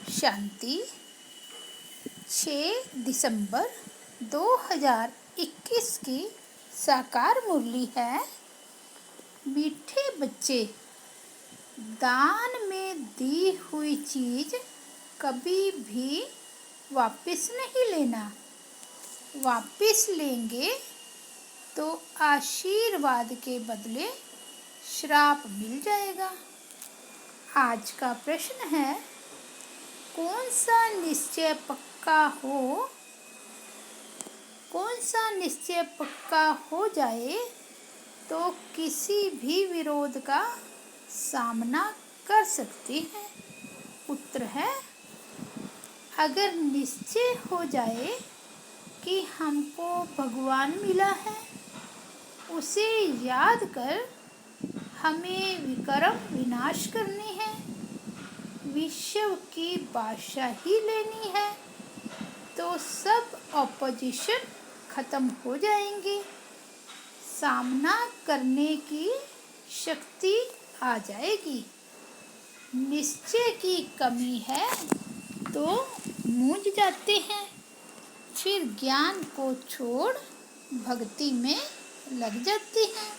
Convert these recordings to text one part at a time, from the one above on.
शांति 6 दिसंबर 2021 की साकार मुरली है। मीठे बच्चे, दान में दी हुई चीज कभी भी वापस नहीं लेना। वापस लेंगे तो आशीर्वाद के बदले श्राप मिल जाएगा। आज का प्रश्न है, कौन सा निश्चय पक्का हो जाए तो किसी भी विरोध का सामना कर सकती है। उत्तर है, अगर निश्चय हो जाए कि हमको भगवान मिला है, उसे याद कर हमें विक्रम विनाश करनी है, विश्व की बादशाही लेनी है, तो सब ऑपोजिशन खत्म हो जाएंगे। सामना करने की शक्ति आ जाएगी। निश्चय की कमी है तो मूझ जाते हैं, फिर ज्ञान को छोड़ भक्ति में लग जाते हैं।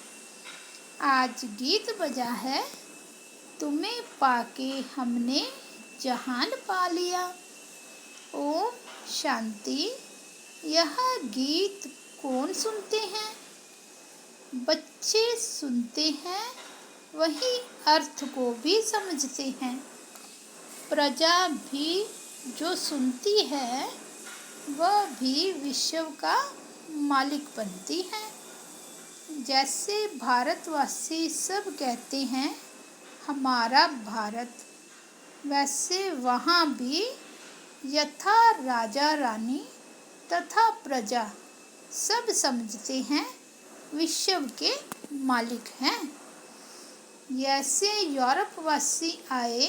आज गीत बजा है, तुम्हें पाके हमने जहान पा लिया। ओम शांति। यह गीत कौन सुनते हैं? बच्चे सुनते हैं, वही अर्थ को भी समझते हैं। प्रजा भी जो सुनती है, वह भी विश्व का मालिक बनती है। जैसे भारतवासी सब कहते हैं हमारा भारत, वैसे वहाँ भी यथा राजा रानी तथा प्रजा सब समझते हैं विश्व के मालिक हैं। जैसे यूरोपवासी आए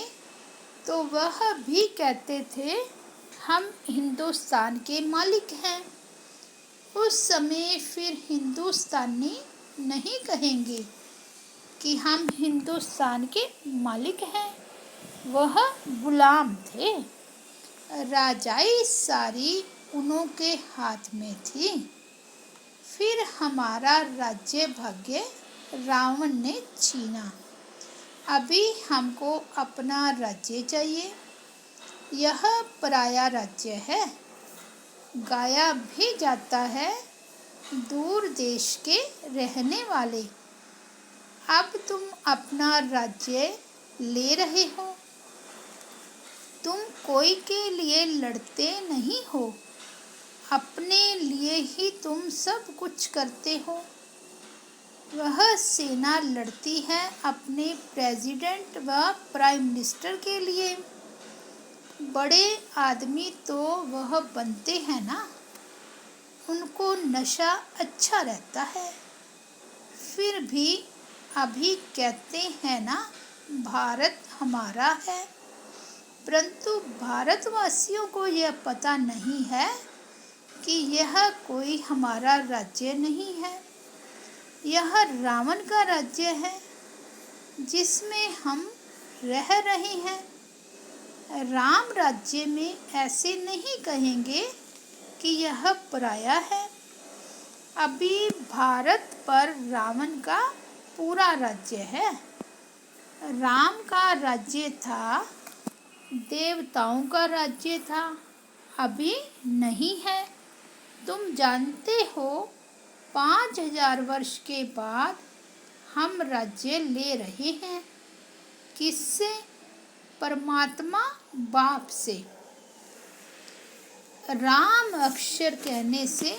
तो वह भी कहते थे हम हिंदुस्तान के मालिक हैं। उस समय फिर हिंदुस्तानी नहीं कहेंगे कि हम हिंदुस्तान के मालिक हैं, वह गुलाम थे। राजाई सारी उन्हों के हाथ में थी। फिर हमारा राज्य भाग्य रावण ने छीना। अभी हमको अपना राज्य चाहिए। यह पराया राज्य है। गाया भी जाता है, दूर देश के रहने वाले, अब तुम अपना राज्य ले रहे हो। तुम कोई के लिए लड़ते नहीं हो, अपने लिए ही तुम सब कुछ करते हो। वह सेना लड़ती है अपने प्रेसिडेंट व प्राइम मिनिस्टर के लिए। बड़े आदमी तो वह बनते हैं ना, उनको नशा अच्छा रहता है। फिर भी अभी कहते हैं ना भारत हमारा है, परंतु भारतवासियों को यह पता नहीं है कि यह कोई हमारा राज्य नहीं है। यह रावण का राज्य है जिसमें हम रह रहे हैं। राम राज्य में ऐसे नहीं कहेंगे कि यह पराया है। अभी भारत पर रावण का पूरा राज्य है। राम का राज्य था, देवताओं का राज्य था, अभी नहीं है। तुम जानते हो 5000 वर्ष के बाद हम राज्य ले रहे हैं। किससे? परमात्मा बाप से। राम अक्षर कहने से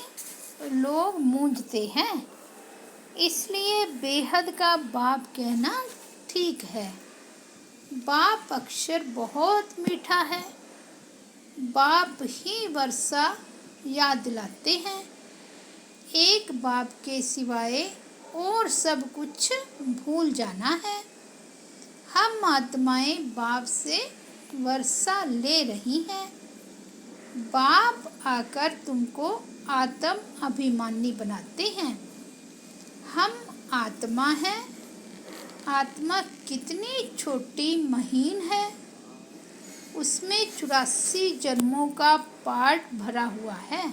लोग मूंझते हैं, इसलिए बेहद का बाप कहना ठीक है। बाप अक्षर बहुत मीठा है। बाप ही वर्षा याद दिलाते हैं। एक बाप के सिवाय और सब कुछ भूल जाना है। हम आत्माएं बाप से वर्षा ले रही हैं। बाप आकर तुमको आत्म अभिमानी बनाते हैं। हम आत्मा हैं। आत्मा कितनी छोटी महीन है। उसमें 84 जन्मों का पाठ भरा हुआ है।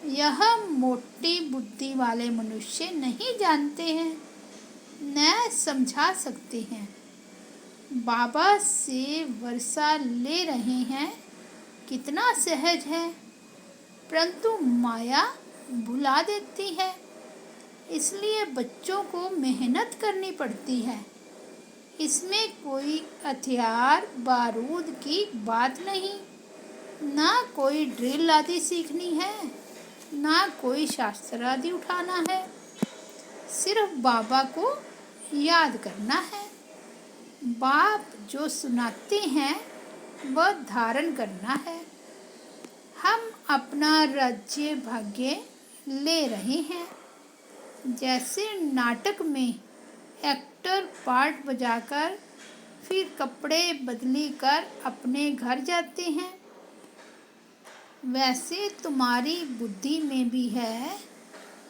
यह मोटी बुद्धि वाले मनुष्य नहीं जानते हैं, न समझा सकते हैं। बाबा से वर्षा ले रहे हैं, कितना सहज है, परंतु माया भुला देती है। इसलिए बच्चों को मेहनत करनी पड़ती है। इसमें कोई हथियार बारूद की बात नहीं, ना कोई ड्रिल आदि सीखनी है, ना कोई शास्त्र आदि उठाना है। सिर्फ बाबा को याद करना है। बाप जो सुनाते हैं वह धारण करना है। हम अपना राज्य भाग्य ले रहे हैं। जैसे नाटक में एक्टर पार्ट बजाकर फिर कपड़े बदली कर अपने घर जाते हैं, वैसे तुम्हारी बुद्धि में भी है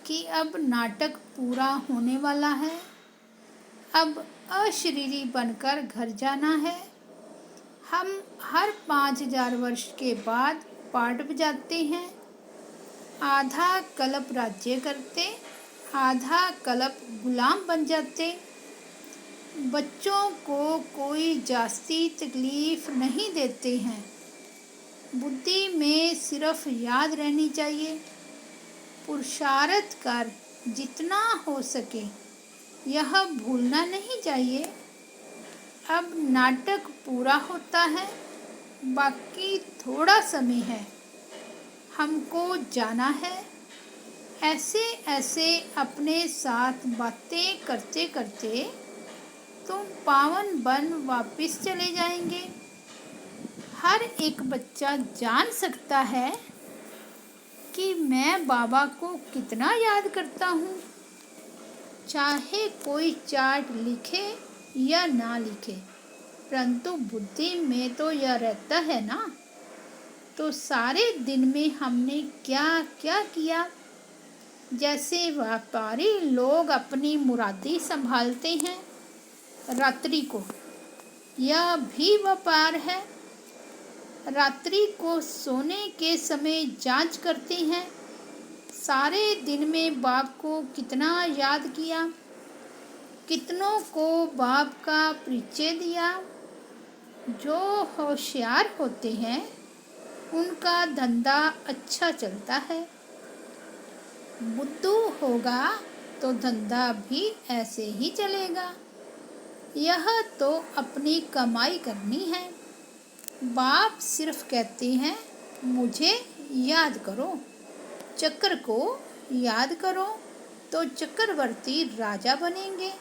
कि अब नाटक पूरा होने वाला है, अब अशरीरी बनकर घर जाना है। हम हर 5000 वर्ष के बाद पार्ट बजाते हैं। आधा कल्प राज्य करते, आधा कल्प गुलाम बन जाते। बच्चों को कोई जास्ती तकलीफ नहीं देते हैं। बुद्धि में सिर्फ याद रहनी चाहिए। पुरुषार्थ कर जितना हो सके यह भूलना नहीं चाहिए। अब नाटक पूरा होता है, बाकी थोड़ा समय है, हमको जाना है। ऐसे ऐसे अपने साथ बातें करते करते तुम पावन बन वापस चले जाएंगे। हर एक बच्चा जान सकता है कि मैं बाबा को कितना याद करता हूँ। चाहे कोई चार्ट लिखे या ना लिखे, परंतु बुद्धि में तो यह रहता है ना। तो सारे दिन में हमने क्या क्या किया। जैसे व्यापारी लोग अपनी मुरादी संभालते हैं रात्रि को, यह भी व्यापार है। रात्रि को सोने के समय जांच करते हैं, सारे दिन में बाप को कितना याद किया, कितनों को बाप का परिचय दिया। जो होशियार होते हैं उनका धंधा अच्छा चलता है। बुद्धू होगा तो धंधा भी ऐसे ही चलेगा। यह तो अपनी कमाई करनी है। बाप सिर्फ कहते हैं मुझे याद करो, चक्र को याद करो तो चक्रवर्ती राजा बनेंगे।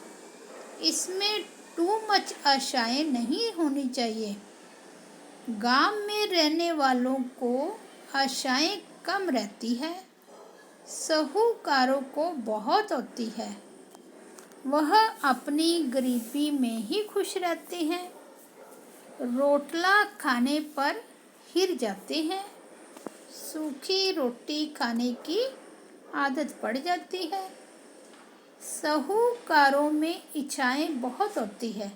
इसमें टू मच आशाएं नहीं होनी चाहिए। गांव में रहने वालों को आशाएं कम रहती है, साहूकारों को बहुत होती है। वह अपनी गरीबी में ही खुश रहते हैं, रोटला खाने पर हिर जाते हैं, सूखी रोटी खाने की आदत पड़ जाती है। साहूकारों में इच्छाएं बहुत होती है,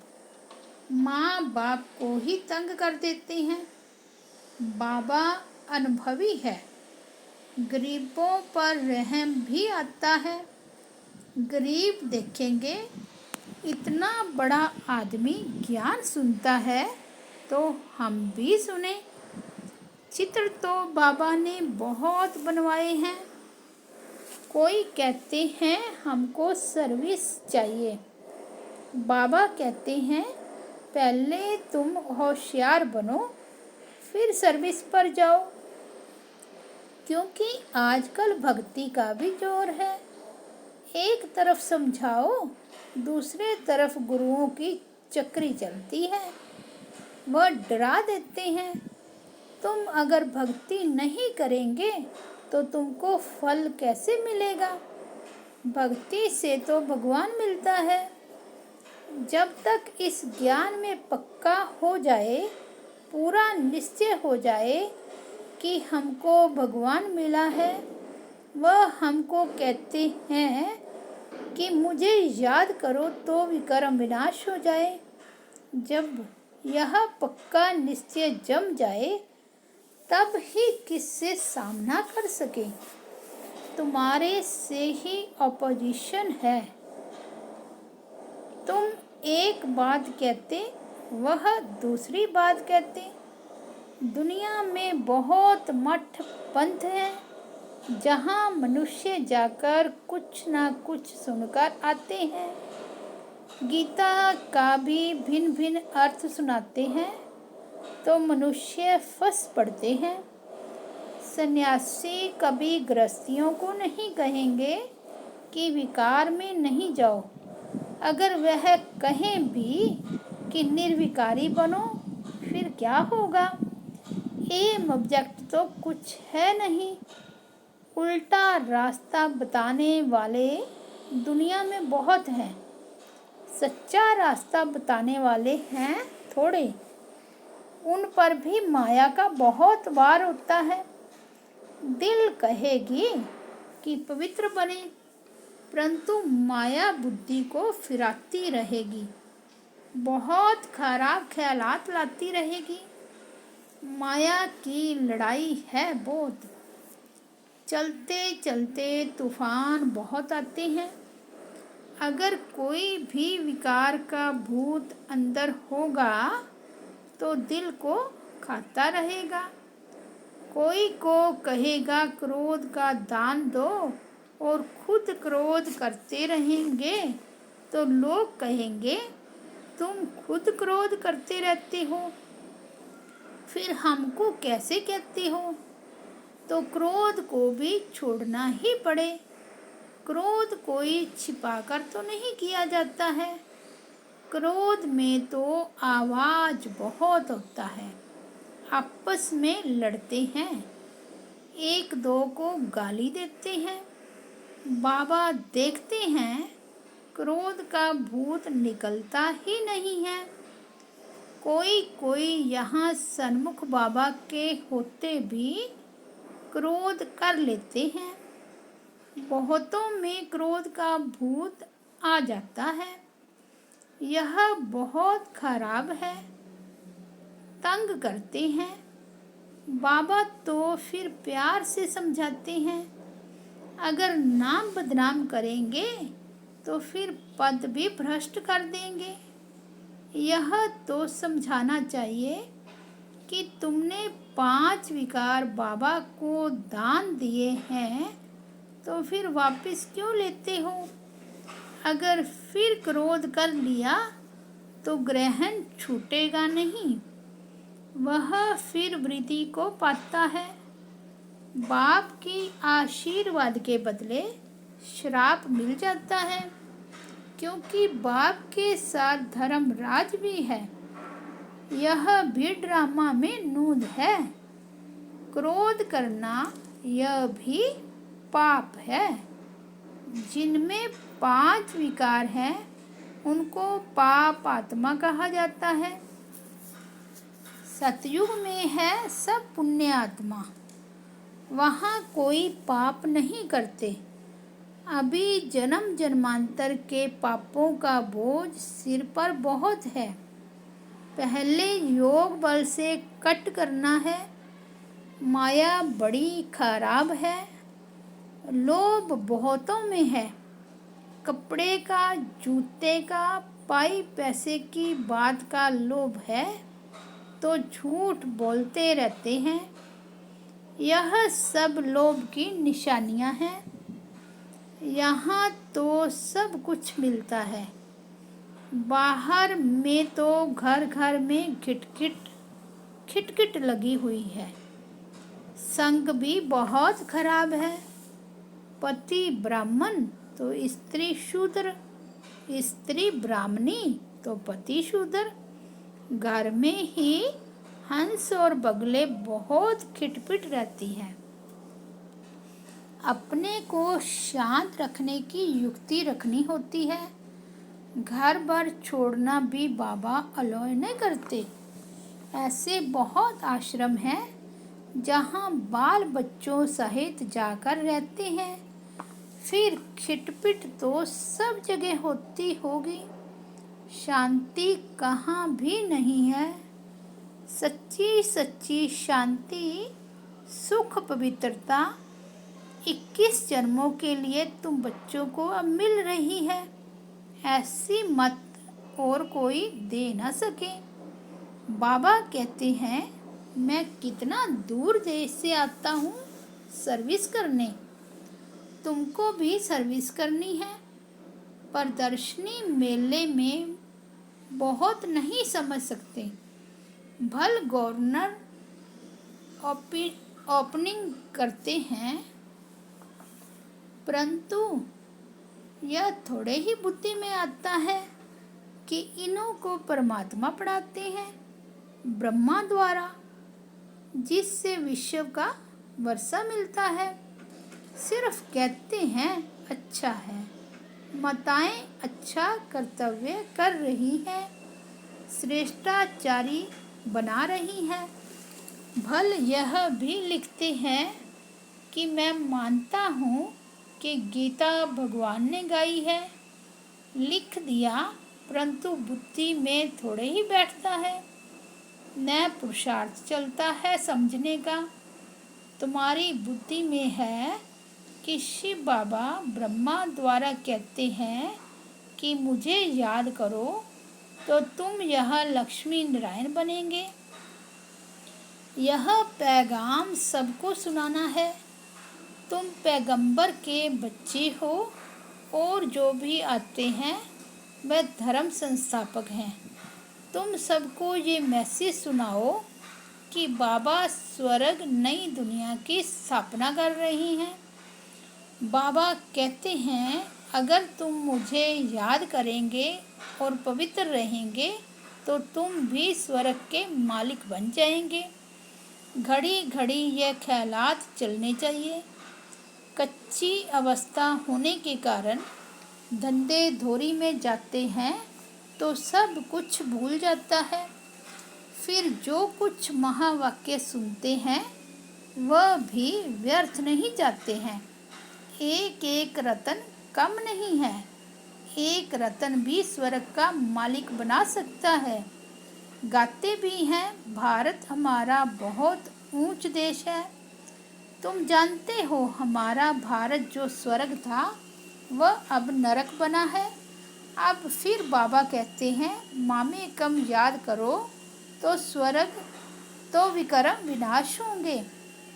माँ बाप को ही तंग कर देते हैं। बाबा अनुभवी है, गरीबों पर रहम भी आता है। गरीब देखेंगे इतना बड़ा आदमी ज्ञान सुनता है तो हम भी सुने। चित्र तो बाबा ने बहुत बनवाए हैं। कोई कहते हैं हमको सर्विस चाहिए, बाबा कहते हैं पहले तुम होशियार बनो फिर सर्विस पर जाओ। क्योंकि आजकल भक्ति का भी जोर है। एक तरफ समझाओ, दूसरे तरफ गुरुओं की चक्री चलती है, वह डरा देते हैं। तुम अगर भक्ति नहीं करेंगे तो तुमको फल कैसे मिलेगा। भक्ति से तो भगवान मिलता है। जब तक इस ज्ञान में पक्का हो जाए, पूरा निश्चय हो जाए कि हमको भगवान मिला है, वह हमको कहते हैं कि मुझे याद करो तो विकर्म विनाश हो जाए। जब यह पक्का निश्चय जम जाए तब ही किससे सामना कर सके। तुम्हारे से ही ऑपोजिशन है। तुम एक बात कहते, वह दूसरी बात कहते। दुनिया में बहुत मठ पंथ हैं जहाँ मनुष्य जाकर कुछ ना कुछ सुनकर आते हैं। गीता का भी भिन्न भिन्न अर्थ सुनाते हैं तो मनुष्य फंस पड़ते हैं। सन्यासी कभी गृहस्थियों को नहीं कहेंगे कि विकार में नहीं जाओ। अगर वह कहें भी कि निर्विकारी बनो, फिर क्या होगा? एम ऑब्जेक्ट तो कुछ है नहीं। उल्टा रास्ता बताने वाले दुनिया में बहुत हैं, सच्चा रास्ता बताने वाले हैं थोड़े। उन पर भी माया का बहुत वार होता है। दिल कहेगी कि पवित्र बने, परंतु माया बुद्धि को फिराती रहेगी, बहुत खराब ख्यालात लाती रहेगी। माया की लड़ाई है बहुत। चलते चलते तूफान बहुत आते हैं। अगर कोई भी विकार का भूत अंदर होगा तो दिल को खाता रहेगा। कोई को कहेगा क्रोध का दान दो और खुद क्रोध करते रहेंगे तो लोग कहेंगे तुम खुद क्रोध करते रहते हो, फिर हमको कैसे कहते हो? तो क्रोध को भी छोड़ना ही पड़े। क्रोध कोई छिपाकर तो नहीं किया जाता है। क्रोध में तो आवाज बहुत होता है। आपस में लड़ते हैं, एक दो को गाली देते हैं। बाबा देखते हैं क्रोध का भूत निकलता ही नहीं है। कोई कोई यहाँ सन्मुख बाबा के होते भी क्रोध कर लेते हैं। बहुतों में क्रोध का भूत आ जाता है। यह बहुत खराब है, तंग करते हैं। बाबा तो फिर प्यार से समझाते हैं, अगर नाम बदनाम करेंगे तो फिर पद भी भ्रष्ट कर देंगे। यह तो समझाना चाहिए कि तुमने 5 विकार बाबा को दान दिए हैं तो फिर वापस क्यों लेते हो? अगर फिर क्रोध कर लिया तो ग्रहण छूटेगा नहीं, वह फिर वृद्धि को पाता है। बाप की आशीर्वाद के बदले श्राप मिल जाता है, क्योंकि बाप के साथ धर्मराज भी है। यह भी ड्रामा में नूंद है। क्रोध करना यह भी पाप है। जिनमें 5 विकार हैं उनको पाप आत्मा कहा जाता है। सतयुग में है सब पुण्य आत्मा, वहाँ कोई पाप नहीं करते। अभी जन्म जन्मांतर के पापों का बोझ सिर पर बहुत है। पहले योग बल से कट करना है। माया बड़ी खराब है। लोभ बहुतों में है। कपड़े का, जूते का, पाई पैसे की बात का लोभ है तो झूठ बोलते रहते हैं। यह सब लोभ की निशानियां हैं। यहाँ तो सब कुछ मिलता है, बाहर में तो घर घर में खिटखिट लगी हुई है। संग भी बहुत खराब है। पति ब्राह्मण तो स्त्री शूद्र, स्त्री ब्राह्मणी तो पति शूद्र। घर में ही हंस और बगले बहुत खिटपिट रहती हैं। अपने को शांत रखने की युक्ति रखनी होती है। घर भर छोड़ना भी बाबा अलाउ नहीं करते। ऐसे बहुत आश्रम हैं जहाँ बाल बच्चों सहित जाकर रहते हैं। फिर खिटपिट तो सब जगह होती होगी। शांति कहाँ भी नहीं है। सच्ची सच्ची शांति, सुख, पवित्रता 21 जन्मों के लिए तुम बच्चों को अब मिल रही है। ऐसी मत और कोई दे ना सके। बाबा कहते हैं, मैं कितना दूर देश से आता हूँ सर्विस करने। तुमको भी सर्विस करनी है। प्रदर्शनी मेले में बहुत नहीं समझ सकते। भल गवर्नर ओपनिंग करते हैं, परंतु यह थोड़े ही बुद्धि में आता है कि इन्हों को परमात्मा पढ़ाते हैं ब्रह्मा द्वारा, जिससे विश्व का वर्षा मिलता है। सिर्फ कहते हैं अच्छा है। माताएं अच्छा कर्तव्य कर रही हैं, श्रेष्ठाचारी बना रही हैं। भल यह भी लिखते हैं कि मैं मानता हूँ कि गीता भगवान ने गाई है। लिख दिया, परंतु बुद्धि में थोड़े ही बैठता है। न पुरुषार्थ चलता है समझने का। तुम्हारी बुद्धि में है कि शिव बाबा ब्रह्मा द्वारा कहते हैं कि मुझे याद करो, तो तुम यह लक्ष्मी नारायण बनेंगे। यह पैगाम सबको सुनाना है। तुम पैगंबर के बच्चे हो और जो भी आते हैं वह धर्म संस्थापक हैं। तुम सबको ये मैसेज सुनाओ कि बाबा स्वर्ग नई दुनिया की स्थापना कर रही हैं। बाबा कहते हैं, अगर तुम मुझे याद करेंगे और पवित्र रहेंगे तो तुम भी स्वर्ग के मालिक बन जाएंगे। घड़ी घड़ी यह ख्यालात चलने चाहिए। कच्ची अवस्था होने के कारण धंधे धोरी में जाते हैं तो सब कुछ भूल जाता है। फिर जो कुछ महावाक्य सुनते हैं वह भी व्यर्थ नहीं जाते हैं। एक एक रतन कम नहीं है। एक रतन भी स्वर्ग का मालिक बना सकता है। गाते भी हैं, भारत हमारा बहुत ऊंच देश है। तुम जानते हो हमारा भारत जो स्वर्ग था वह अब नरक बना है। अब फिर बाबा कहते हैं, मामे कम याद करो तो स्वर्ग तो विक्रम विनाश होंगे।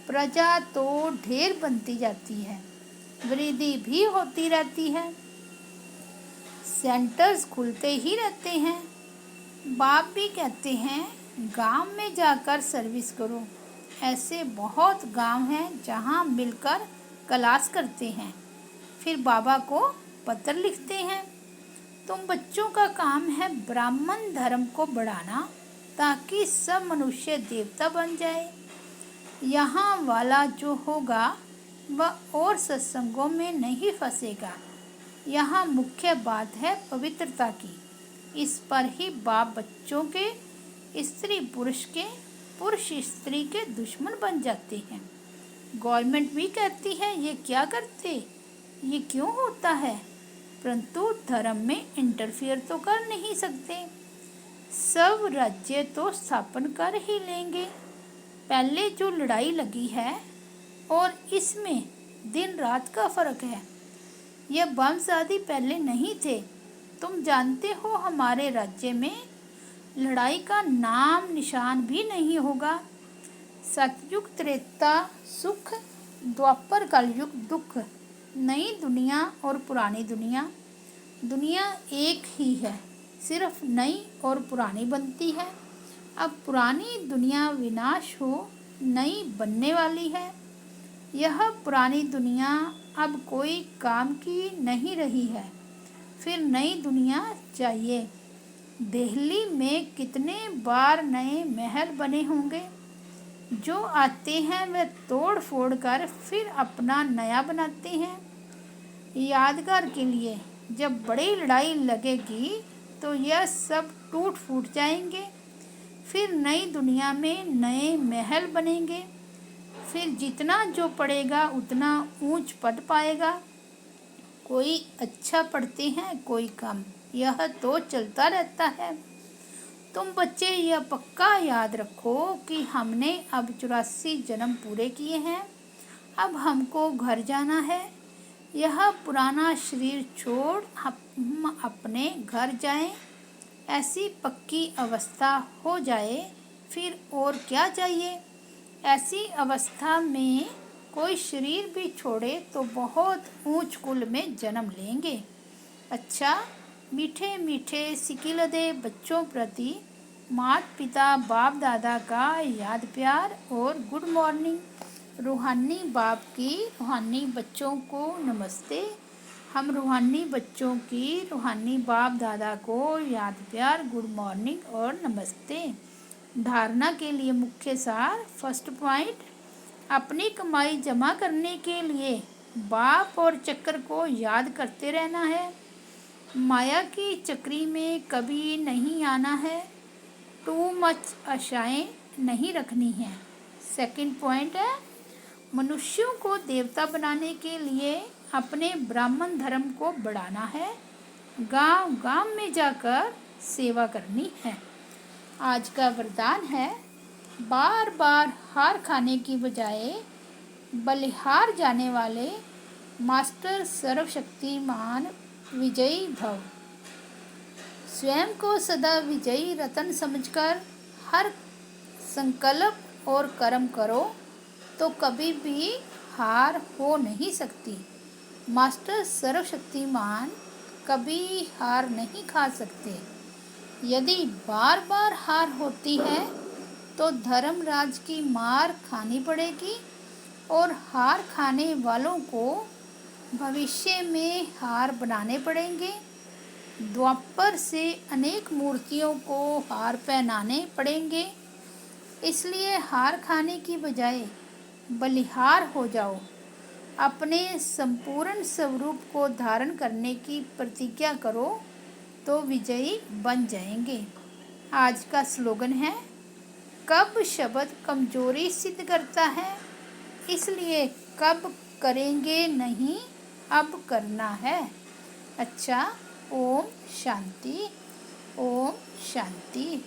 प्रजा तो ढेर बनती जाती है, वृद्धि भी होती रहती है, सेंटर्स खुलते ही रहते हैं। बाप भी कहते हैं, गांव में जाकर सर्विस करो। ऐसे बहुत गांव हैं जहां मिलकर क्लास करते हैं, फिर बाबा को पत्र लिखते हैं। तुम बच्चों का काम है ब्राह्मण धर्म को बढ़ाना, ताकि सब मनुष्य देवता बन जाए। यहाँ वाला जो होगा वह और सत्संगों में नहीं फंसेगा। यहाँ मुख्य बात है पवित्रता की। इस पर ही बाप बच्चों के, स्त्री पुरुष के, पुरुष स्त्री के दुश्मन बन जाते हैं। गवर्नमेंट भी कहती है ये क्या करते, ये क्यों होता है, परंतु धर्म में इंटरफियर तो कर नहीं सकते। सब राज्य तो स्थापन कर ही लेंगे। पहले जो लड़ाई लगी है और इसमें दिन रात का फर्क है। यह बम्स आदि पहले नहीं थे। तुम जानते हो हमारे राज्य में लड़ाई का नाम निशान भी नहीं होगा। सतयुग त्रेता सुख, द्वापर कलयुग दुख। नई दुनिया और पुरानी दुनिया, दुनिया एक ही है, सिर्फ नई और पुरानी बनती है। अब पुरानी दुनिया विनाश हो, नई बनने वाली है। यह पुरानी दुनिया अब कोई काम की नहीं रही है, फिर नई दुनिया चाहिए। दिल्ली में कितने बार नए महल बने होंगे। जो आते हैं वे तोड़ फोड़ कर फिर अपना नया बनाते हैं यादगार के लिए। जब बड़ी लड़ाई लगेगी तो यह सब टूट फूट जाएंगे। फिर नई दुनिया में नए महल बनेंगे। फिर जितना जो पढ़ेगा उतना ऊंच पद पाएगा। कोई अच्छा पढ़ते हैं, कोई कम। यह तो चलता रहता है। तुम बच्चे यह पक्का याद रखो कि हमने अब 84 जन्म पूरे किए हैं। अब हमको घर जाना है। यह पुराना शरीर छोड़ हम अपने घर जाएं। ऐसी पक्की अवस्था हो जाए फिर और क्या चाहिए। ऐसी अवस्था में कोई शरीर भी छोड़े तो बहुत ऊंच कुल में जन्म लेंगे। अच्छा, मीठे मीठे सिकिलदे बच्चों प्रति माता पिता बाप दादा का याद प्यार और गुड मॉर्निंग। रूहानी बाप की रूहानी बच्चों को नमस्ते। हम रूहानी बच्चों की रूहानी बाप दादा को याद प्यार गुड मॉर्निंग और नमस्ते। धारणा के लिए मुख्य सार। फर्स्ट पॉइंट, अपनी कमाई जमा करने के लिए बाप और चक्र को याद करते रहना है। माया की चक्री में कभी नहीं आना है। टू मच आशाएं नहीं रखनी है। सेकंड पॉइंट है, मनुष्यों को देवता बनाने के लिए अपने ब्राह्मण धर्म को बढ़ाना है। गांव गांव में जाकर सेवा करनी है। आज का वरदान है, बार बार हार खाने की बजाय बलिहार जाने वाले मास्टर सर्वशक्तिमान विजयी भव। स्वयं को सदा विजयी रतन समझकर हर संकल्प और कर्म करो तो कभी भी हार हो नहीं सकती। मास्टर सर्वशक्तिमान कभी हार नहीं खा सकते। यदि बार बार हार होती है तो धर्मराज की मार खानी पड़ेगी और हार खाने वालों को भविष्य में हार बनाने पड़ेंगे। द्वापर से अनेक मूर्तियों को हार पहनाने पड़ेंगे। इसलिए हार खाने की बजाय बलिहार हो जाओ। अपने संपूर्ण स्वरूप को धारण करने की प्रतिज्ञा करो तो विजयी बन जाएंगे। आज का स्लोगन है, कब शब्द कमजोरी सिद्ध करता है, इसलिए कब करेंगे नहीं, अब करना है। अच्छा, ओम शांति, ओम शांति।